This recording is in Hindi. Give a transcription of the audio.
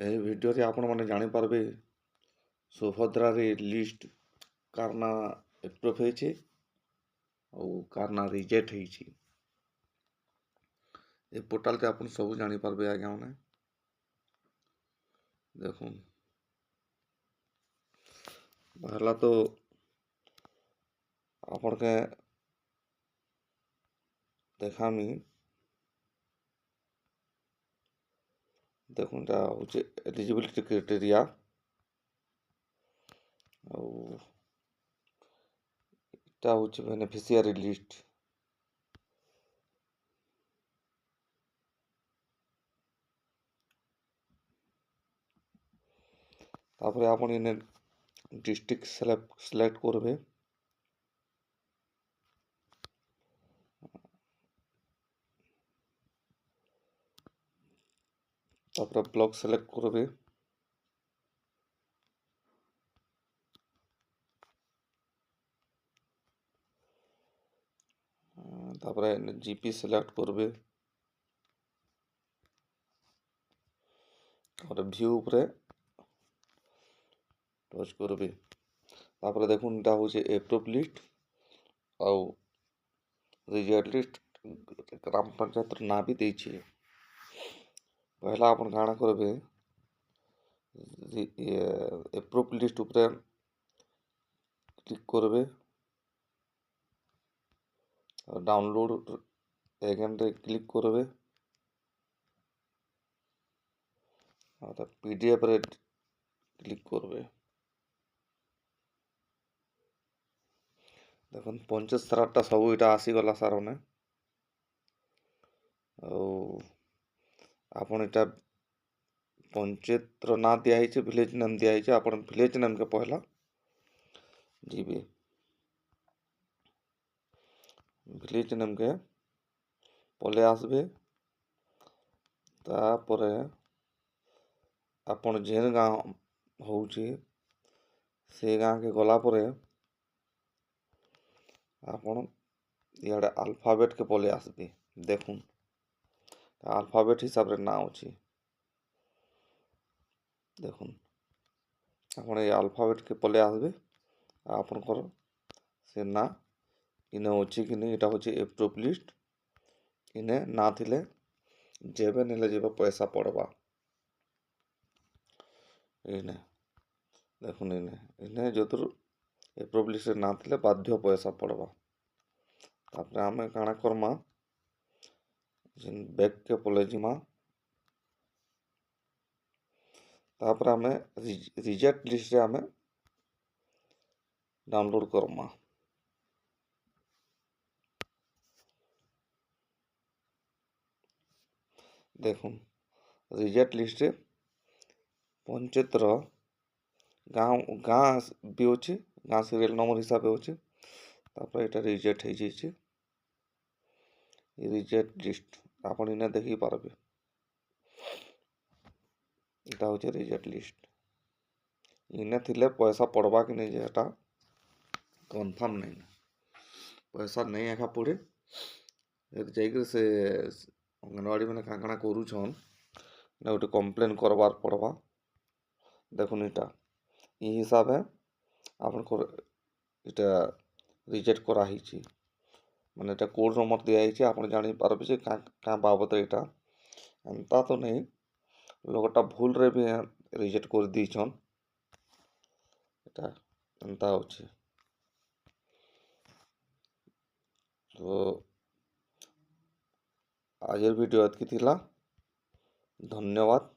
ଏହି ଭିଡ଼ିଓରେ ଆପଣମାନେ ଜାଣିପାରିବେ ସୁଭଦ୍ରାରେ ଲିଷ୍ଟ କାର ନା ଏପ୍ରୁଭ୍ ହେଇଛି ଆଉ କାର ନା ରିଜେକ୍ଟ ହେଇଛି। ଏ पोर्टाल ଆପଣ ସବୁ ଜାଣିପାରିବେ ଆଜ୍ଞା ମାନେ। ଦେଖୁন पहला तो आपण के देखामी देखुन ता होचे एलिजिबिलिटी क्राइटेरिया और ता होचे बेनिफिशियरी लिस्ट। तापर आपण इने डिस्ट्रिक्ट सिलेक्ट करबे। तापर ब्लॉक सिलेक्ट करबे। तापर जीपी सिलेक्ट करबे और व्यू ऊपर टच करबे। तापर देखुन ता होचे एप्रूव लिस्ट और रिजेक्ट लिस्ट ग्राम पंचायत ना भी देछि। पहला अपन गाना करबे एप्रूव लिस्ट ऊपर क्लिक करबे और डाउनलोड अगेन रे क्लिक करबे और पीडीएफ रे क्लिक करबे। देखुन पंचायत सारा सब इटा आसी गला सार ने आपन इटा पंचायत रो ना दिया है, विलेज नेम दिया है। आपन विलेज नेम के पहला जीबे विलेज नेम के पले आसबे। तापर आपन जेन गाँव होउची से गाँव के गला परे आपन इयाडे अल्फाबेट के पले आसबे। देखुन अल्फाबेट हिसाब रे ना अछि। देखुन आपन ये अल्फाबेट के पले आसबे। आपन कर से ना इने अछि कि नहीं, एटा होछि एप्रूव लिस्ट। इने ना थिले जेबे नेले जेबे पैसा पड़वा। इने देखुन इने जोतर एप्रूव लिस्ट ना थिले बाध्य पैसा पड़वा। तापर आमे काना करमा बैक के पले जिमा। तापर आमे रिजेक्ट लिस्ट रे आमे डाउनलोड करमा। देखुन रिजेक्ट लिस्ट रे पंचायत रो गाँव भी होची, गाँव सीरियल नंबर हिसाब होची। तापर एटा रिजेक्ट हे जाइछे। रिजेक्ट लिस्ट आपन इने देखि पारबे। एटा होचे रिजेक्ट लिस्ट। इने थिले पैसा पड़वा कि नहीं जेटा कंफर्म नहीं। पैसा नहीं एका पड़े जाइक से अंगनवाड़ी मैंने काଣା करूछन ना गोटे कंप्लेन करवार पड़वा। देखुन इटा ई हिसाब है आपन इटा रिजेक्ट करा हिची। माने एटा कोड नंबर दिया हिची। आपन जानि पारबे जे का बाबत एटा एंता तो नहीं, लोगटा भूल रे भी रिजेक्ट कर दीछन। एटा एंता होची। तो आज वीडियो एतकी थिला। धन्यवाद।